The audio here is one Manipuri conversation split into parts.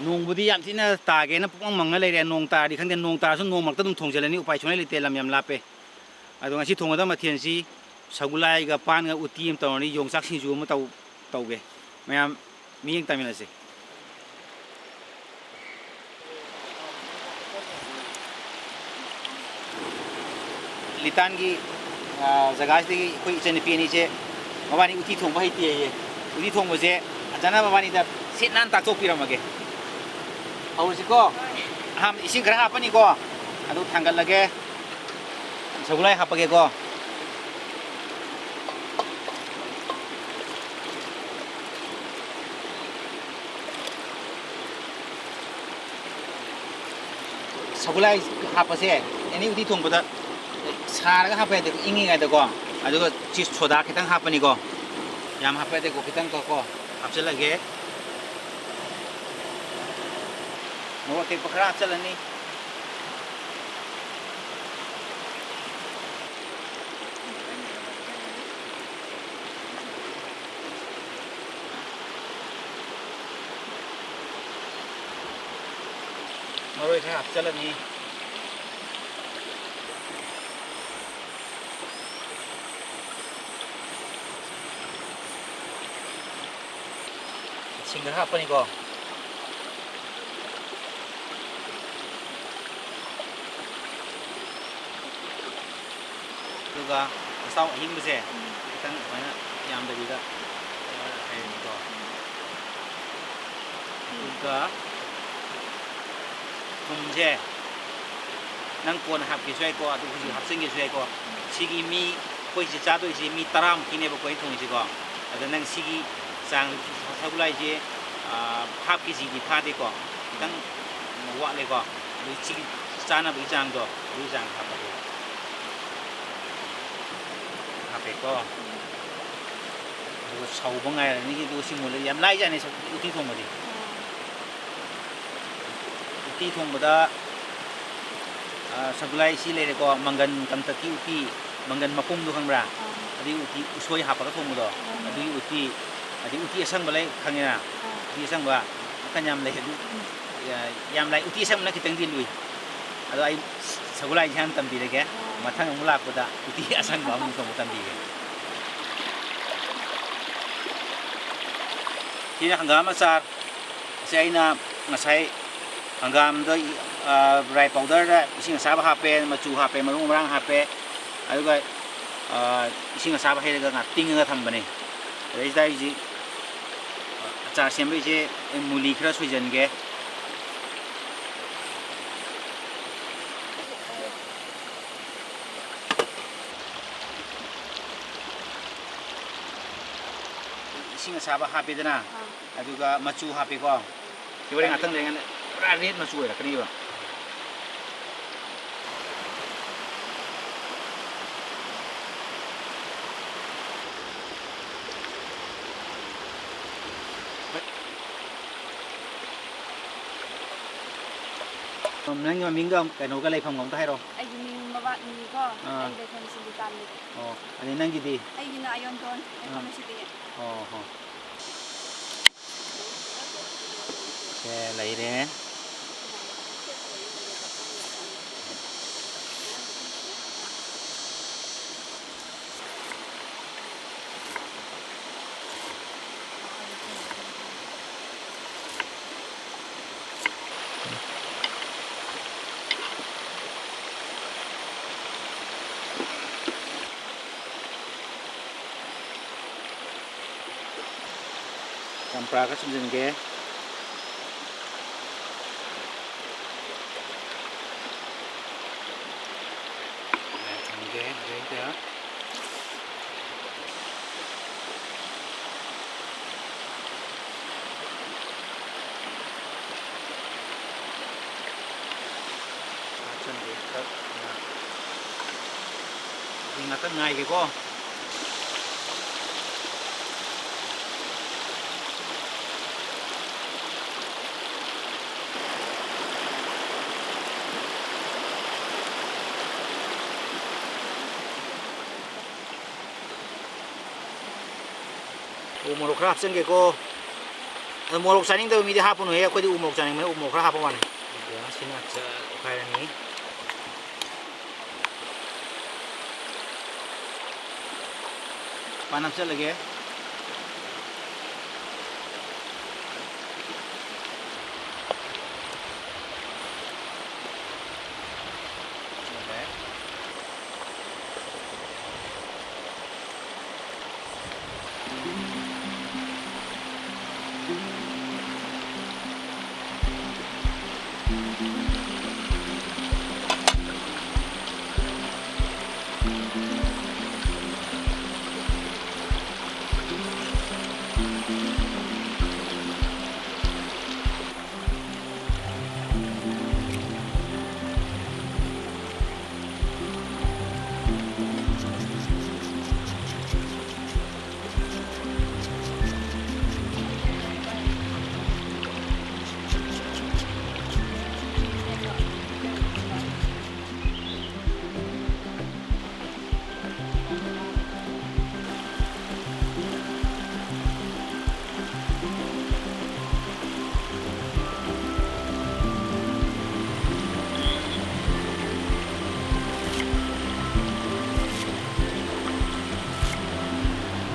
ꯅꯣꯡꯕꯨꯗꯤ ꯌꯥꯝ ꯊꯤꯅ ꯇꯥꯒꯦꯅ ꯄꯨꯡꯃꯪ ꯃꯪꯉ ꯂꯩꯔꯦ ꯅꯣꯡ ꯇꯥꯔꯗꯤ ꯈꯪꯗꯦ ꯅꯣꯡ ꯇꯥꯔꯁꯨ ꯅꯣꯡꯃꯛꯇ ꯑꯗꯨꯝ ꯊꯣꯡꯖꯤꯜꯂꯅꯤ ꯎꯄꯥꯏ ꯁꯨꯡꯂꯩ ꯂꯩꯇꯦ ꯂꯝ ꯌꯥꯝ ꯂꯥꯞꯄꯦ ꯑꯗꯣ ꯉꯁꯤ ꯊꯣꯡꯒꯗꯕ ꯃꯊꯦꯜꯁꯤ ꯁꯧꯒꯨꯂꯥꯏꯒ ꯄꯥꯟꯒ ꯎꯇꯤ ꯑꯃ ꯇꯧꯔꯅꯤ ꯌꯣꯡꯆꯥꯛ ꯁꯤꯡꯖꯨ ꯑꯃ ꯇꯧꯒꯦ ꯃꯌꯥꯝ ꯃꯤꯠꯌꯦꯡ ꯇꯥꯃꯤꯟꯅꯁꯦ ꯂꯤꯇꯥꯟꯒꯤ ꯖꯒꯥꯁꯤꯗꯒꯤ ꯑꯩꯈꯣꯏ ꯏꯆꯟꯅꯨꯄꯤ ꯑꯅꯤꯁꯦ ꯃꯕꯥꯅꯤ ꯎꯇꯤ ꯊꯣꯡꯕ ꯍꯩꯇꯦꯌꯦ ꯎꯇꯤ ꯊꯣꯡꯕꯁꯦ ꯐꯖꯅ ꯃꯕꯥꯅꯤꯗ ꯁꯤꯠ ꯅꯥꯟ ꯇꯥꯛꯊꯣꯛꯄꯤꯔꯝꯃꯒꯦ ꯍꯧꯔꯁꯤꯀꯣ ꯑꯍꯥꯟꯕ ꯏꯁꯤꯡ ꯈꯔ ꯍꯥꯞꯄꯅꯤꯀꯣ ꯑꯗꯨ ꯊꯥꯡꯒꯠꯂꯒꯦ ꯁꯧꯒꯨꯂꯥꯏ ꯍꯥꯞꯄꯒꯦꯀꯣ ꯁꯧꯒꯨꯂꯥꯏ ꯍꯥꯞꯄꯁꯦ ꯑꯦꯅꯤ ꯎꯇꯤ ꯊꯣꯡꯕꯗ ꯁꯥꯔꯒ ꯍꯥꯞꯄ ꯌꯥꯗꯦ ꯏꯪꯉꯤꯉꯩꯗꯀꯣ ꯑꯗꯨꯒ ꯆꯤꯁ ꯁꯣꯗꯥ ꯈꯤꯇꯪ ꯍꯥꯞꯄꯅꯤꯀꯣ ꯌꯥꯝ ꯍꯥꯞꯄ ꯌꯥꯗꯦꯀꯣ ꯈꯤꯇꯪ ꯀꯣ ꯍꯥꯞꯆꯤꯜꯂꯒꯦ ꯃꯣꯔꯣꯛ ꯑꯇꯦꯛꯄ ꯈꯔ ꯍꯥꯞꯆꯤꯜꯂꯅꯤ ꯃꯔꯣꯏ ꯈꯔ ꯍꯥꯞꯆꯤꯜꯂꯅꯤ ꯏꯁꯤꯡ ꯈꯔ ꯍꯥꯞꯄꯅꯤꯀꯣ ꯑꯗꯨꯒ ꯑꯆꯥꯎ ꯑꯍꯤꯡꯕꯁꯦ ꯈꯤꯇꯪ ꯑꯗꯨꯃꯥꯏꯅ ꯌꯥꯝꯗꯕꯤꯗ ꯍꯩꯔꯅꯤꯀꯣ ꯑꯗꯨꯒ ꯊꯨꯝꯁꯦ ꯅꯪ ꯀꯣꯟꯅ ꯍꯥꯞꯀꯦꯁꯨ ꯌꯥꯏꯀꯣ ꯑꯗꯨ ꯍꯧꯖꯤꯛ ꯍꯥꯞꯆꯤꯟꯒꯦꯁꯨ ꯌꯥꯏꯀꯣ ꯁꯤꯒꯤ ꯃꯤ ꯑꯩꯈꯣꯏꯁꯤ ꯆꯥꯗꯣꯏꯁꯤ ꯃꯤ 10ꯃꯨꯛꯀꯤꯅꯦꯕꯀꯣ ꯑꯩ ꯊꯣꯡꯉꯤꯁꯤꯀꯣ ꯑꯗ ꯅꯪ ꯁꯤꯒꯤ ꯆꯥꯡ ꯁꯧꯒꯨꯂꯥꯏꯁꯦ ꯍꯥꯞ ꯀꯦꯖꯤꯗꯤ ꯐꯥꯗꯦꯀꯣ ꯈꯤꯇꯪ ꯋꯥꯠꯂꯦꯀꯣ ꯑꯗꯨ ꯁꯤꯒꯤ ꯆꯥꯅꯕꯒꯤ ꯆꯥꯡꯗꯣ ꯑꯗꯨꯒꯤ ꯆꯥꯡ ꯍꯥꯞꯄꯒꯦ ꯍꯥꯞꯄꯦꯀꯣ ꯑꯗꯨꯒ ꯁꯧꯕ ꯉꯥꯏꯔꯅꯤ ꯑꯗꯨꯒ ꯁꯤ ꯃꯨꯜꯂꯗꯤ ꯌꯥꯝ ꯂꯥꯏꯖꯥꯠꯅꯤ ꯎꯇꯤ ꯊꯣꯡꯕꯗꯤ ꯎꯇꯤ ꯊꯣꯡꯕꯗ ꯁꯧꯒꯨꯂꯥꯏ ꯁꯤ ꯂꯩꯔꯦꯀꯣ ꯃꯪꯒꯟ ꯀꯪꯇꯛꯀꯤ ꯎꯇꯤ ꯃꯪꯒꯟ ꯃꯄꯨꯝꯗꯣ ꯈꯪꯕ꯭ꯔꯥ ꯑꯗꯨꯒꯤ ꯎꯇꯤ ꯎꯁꯣꯏ ꯍꯥꯞꯄꯒ ꯊꯣꯡꯕꯗꯣ ꯑꯗꯨꯒꯤ ꯎꯇꯤ ꯑꯗꯩ ꯎꯇꯤ ꯑꯁꯪꯕ ꯂꯩ ꯈꯪꯉꯦꯅ ꯎꯇꯤ ꯑꯁꯪꯕ ꯃꯈꯟ ꯌꯥꯝ ꯂꯩ ꯑꯗꯨ ꯌꯥꯝ ꯂꯥꯏ ꯎꯇꯤ ꯑꯁꯪꯕꯅ ꯈꯤꯇꯪꯗꯤ ꯂꯨꯏ ꯑꯗꯣ ꯑꯩ ꯁꯧꯒꯨꯂꯥꯏꯁꯦ ꯍꯥꯟꯅ ꯇꯝꯕꯤꯔꯒꯦ ꯃꯊꯪ ꯑꯃꯨꯛ ꯂꯥꯛꯄꯗ ꯎꯇꯤ ꯑꯁꯪꯕ ꯑꯃꯨꯛ ꯊꯣꯡꯕ ꯇꯝꯕꯤꯒꯦ ꯁꯤꯅ ꯍꯪꯒꯥꯝ ꯑꯆꯥꯔ ꯁꯤ ꯑꯩꯅ ꯉꯁꯥꯏ ꯍꯪꯒꯥꯝꯗ ꯔꯥꯏ ꯄꯥꯎꯗꯔꯗ ꯏꯁꯤꯡ ꯑꯁꯥꯕ ꯍꯥꯞꯄꯦ ꯃꯆꯨ ꯍꯥꯞꯄꯦ ꯃꯔꯨ ꯃꯔꯥꯡ ꯍꯥꯞꯄꯦ ꯑꯗꯨꯒ ꯏꯁꯤꯡ ꯑꯁꯥꯕ ꯍꯩꯔꯒ ꯉꯥꯛ ꯇꯤꯡꯉꯒ ꯊꯝꯕꯅꯦ ꯑꯗꯩꯁꯤꯗ ꯑꯩꯁꯤ ꯑꯆꯥꯔ ꯁꯦꯝꯕꯩꯁꯦ ꯃꯨꯂꯤ ꯈꯔ ꯁꯣꯏꯖꯟꯒꯦ 이싱 사바 하피드나 아주가 마추 하피고 이번에 같은 데는 pura red machu era kaniba nang ming ga kaino ga leifam gam ta hairo ai gi ming ma ba ni ko ai de kan si tan ni oh ani nang gi di ai gi na ayon ton ai ko si de oh ho ke lai re Campra ka sumjin ke ngakak ngai ke ko o mo khap sen ke ko โมโลกชานิ่งแต่มีที่ห้าปุ่นเหรอคุยที่อุโมกชานิ่งไหมอุโมกเขาห้าปุ่นวันเดี๋ยวสินะจะใครอันนี้ปาน้ำเสร็จเลยแก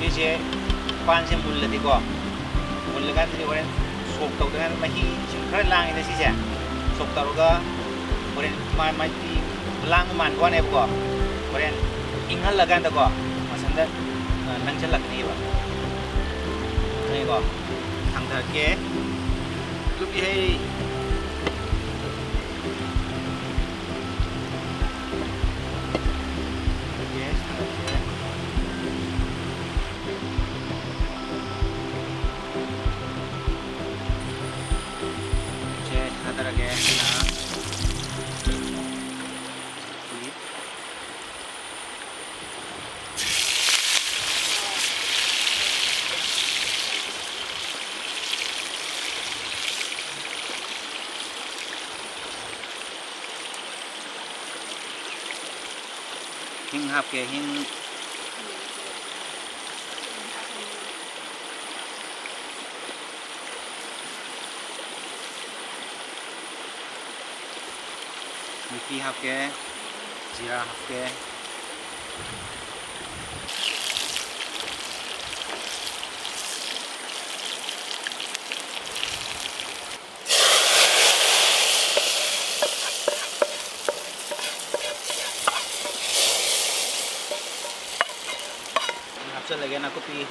นี่เช่ปานเช่มุลเลยดีกว่ามุลเลยกันที่วันนี้สกตัวนั้นมาที่ชิมเครื่องล่างนี่สิเช่สกตัวก็วันนี้มาที่ล่างมันก็เนี่ยบุกวันนี้อิงหันละกันตะก็มาสันเดนั่งเฉลักนี่วะนี่ก็ทางเธอเก๋ลูกที่ให้Lagi na hing hap ke hing Miti hap ke Zira hap ke Hapsa lagyan na kopi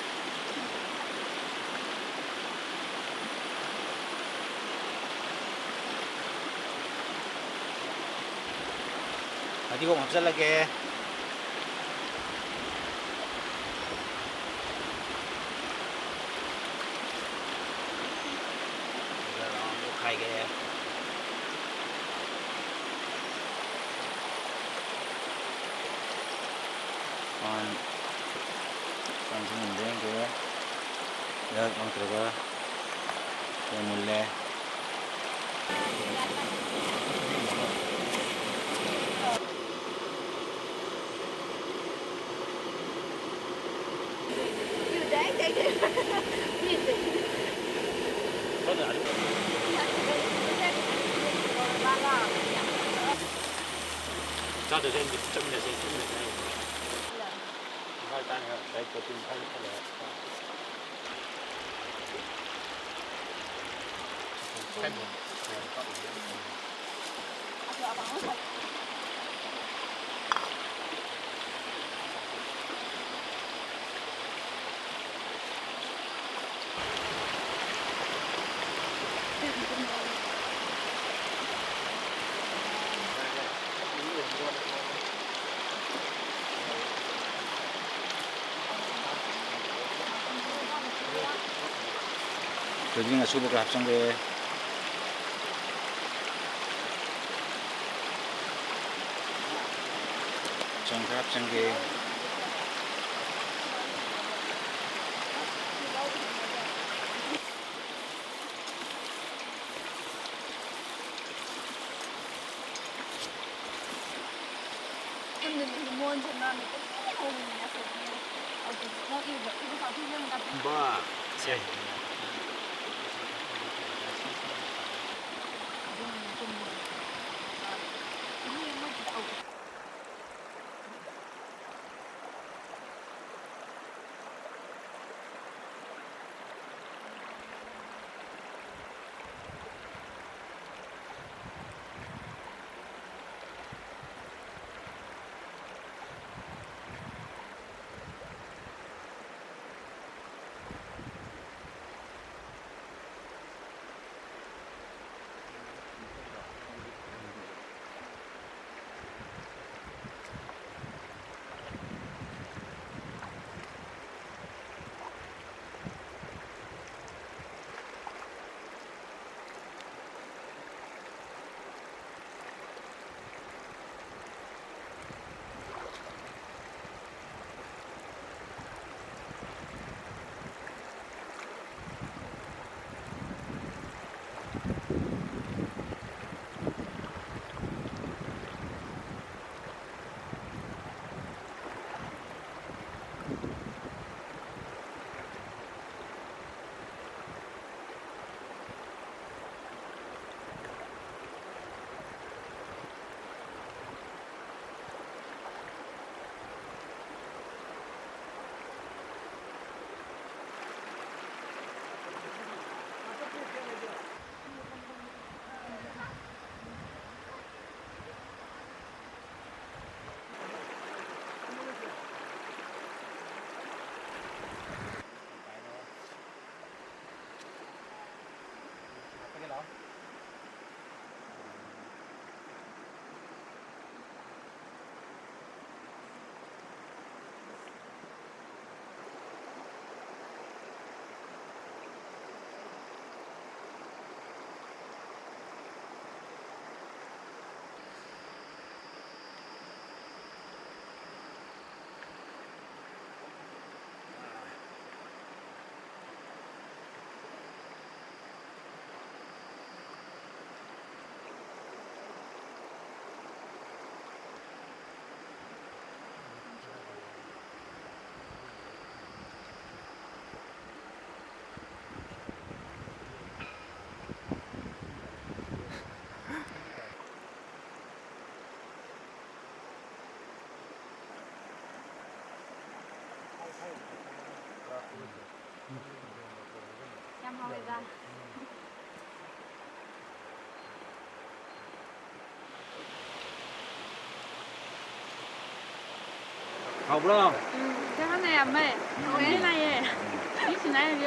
Tadi kok hapsa lagi khai cái còn cái mình đen cái được bằng từ cái mulai Sao từ trên trong nhà xe trong nhà này hai tay này đây có tin hay là cái gì Jadi nggak subuh ke hapsang deh. Hapsang ke hapsang deh. Ba, sih. 하오이다. 가보라. cái này à mẹ, cái này đi xin này đi.